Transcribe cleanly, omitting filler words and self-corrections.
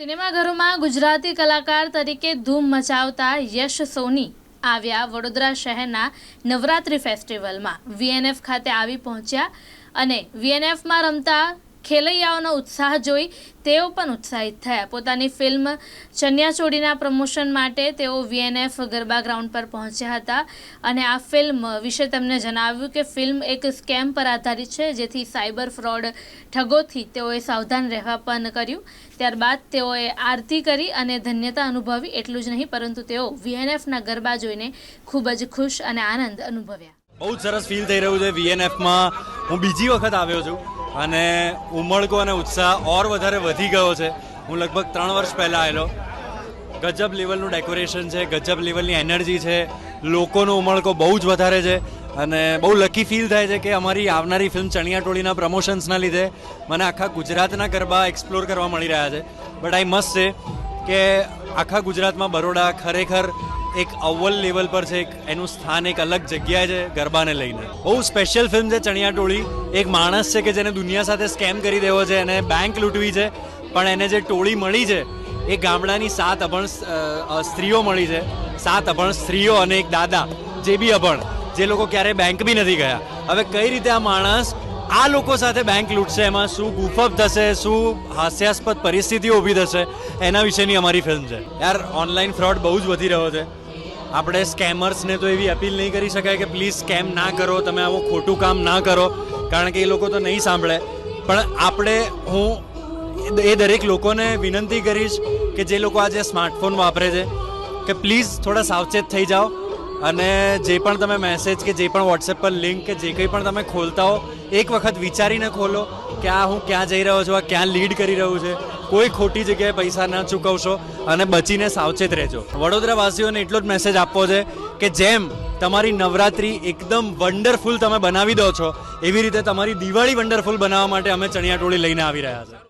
સિનેમાઘરોમાં ગુજરાતી કલાકાર તરીકે ધૂમ મચાવતા યશ સોની આવ્યા વડોદરા શહેરના નવરાત્રિ ફેસ્ટિવલમાં વીએનએફ ખાતે આવી પહોંચ્યા અને વીએનએફમાં રમતા ખેલૈયાઓનો ઉત્સાહ જોઈ તેઓ પણ ઉત્સાહિત થયા. પોતાની ફિલ્મ ચણિયાચોળીના પ્રમોશન માટે તેઓ વીએનએફ ગરબા ગ્રાઉન્ડ પર પહોંચ્યા હતા અને આ ફિલ્મ વિશે તેમને જણાવ્યું કે ફિલ્મ એક સ્કેમ પર આધારિત છે, જેથી સાયબર ફ્રોડ ઠગોથી તેઓએ સાવધાન રહેવા પણ કર્યું. ત્યારબાદ તેઓએ આરતી કરી અને ધન્યતા અનુભવી. એટલું જ નહીં પરંતુ તેઓ વીએનએફના ગરબા જોઈને ખૂબ જ ખુશ અને આનંદ અનુભવ્યા. બહુ સરસ ફીલ થઈ રહ્યું છે. વીએનએફમાં હું બીજી વખત આવ્યો છું અને ઉમળકો અને ઉત્સાહ ઓર વધારે વધી ગયો છે. હું લગભગ 3 વર્ષ પહેલાં આવેલો. ગજબ લેવલનું ડેકોરેશન છે, ગજબ લેવલની એનર્જી છે, લોકોનો ઉમળકો બહુ જ વધારે છે અને બહુ લકી ફીલ થાય છે કે અમારી આવનારી ફિલ્મ ચણિયાટોળીના પ્રમોશન્સના લીધે મને આખા ગુજરાતના ગરબા એક્સપ્લોર કરવા મળી રહ્યા છે. બટ આઈ મસ્ટ સે કે આખા ગુજરાતમાં બરોડા ખરેખર એક અવ્વલ લેવલ પર છે. એનું સ્થાન એક અલગ જગ્યાએ છે ગરબાને લઈને. બહુ સ્પેશિયલ ફિલ્મ છે ચણિયાટોળી. એક માણસ છે કે જેને દુનિયા સાથે સ્કેમ કરી દેવો છે, એને બેંક લૂંટવી છે, પણ એને જે ટોળી મળી છે એ ગામડાની 7 અભણ સ્ત્રીઓ મળી છે. 7 અભણ સ્ત્રીઓ અને એક દાદા જે બી અભણ, જે લોકો ક્યારેય બેંક બી નથી ગયા. હવે કઈ રીતે આ માણસ આ લોકો સાથે બેંક લૂંટશે, એમાં શું ગુફઅપ થશે, શું હાસ્યાસ્પદ પરિસ્થિતિઓ ઊભી થશે, એના વિશેની અમારી ફિલ્મ છે. યાર ઓનલાઈન ફ્રોડ બહુ જ વધી રહ્યો છે. આપણે સ્કેમર્સને તો એવી અપીલ નહીં કરી શકાય કે પ્લીઝ સ્કેમ ના કરો, તમે આવું ખોટું કામ ના કરો, કારણ કે એ લોકો તો નહીં સાંભળે. પણ હું એ દરેક લોકોને વિનંતી કરીશ કે જે લોકો આજે સ્માર્ટફોન વાપરે છે કે પ્લીઝ થોડા સાવચેત થઈ જાઓ અને જે પણ તમે મેસેજ કે જે પણ વોટ્સએપ પર લિંક કે જે કંઈ પણ તમે ખોલતા હો એક વખત વિચારીને ખોલો કે આ હું ક્યાં જઈ રહ્યો છું, આ ક્યાં લીડ કરી રહ્યું છે. કોઈ ખોટી જગ્યાએ પૈસા ન ચૂકવશો અને બચીને સાવચેત રહેજો. વડોદરાવાસીઓને એટલો જ મેસેજ આપવો છે કે જેમ તમારી નવરાત્રિ એકદમ વન્ડરફુલ તમે બનાવી દો છો, એવી રીતે તમારી દિવાળી વન્ડરફુલ બનાવવા માટે અમે ચણિયાટોળી લઈને આવી રહ્યા છે.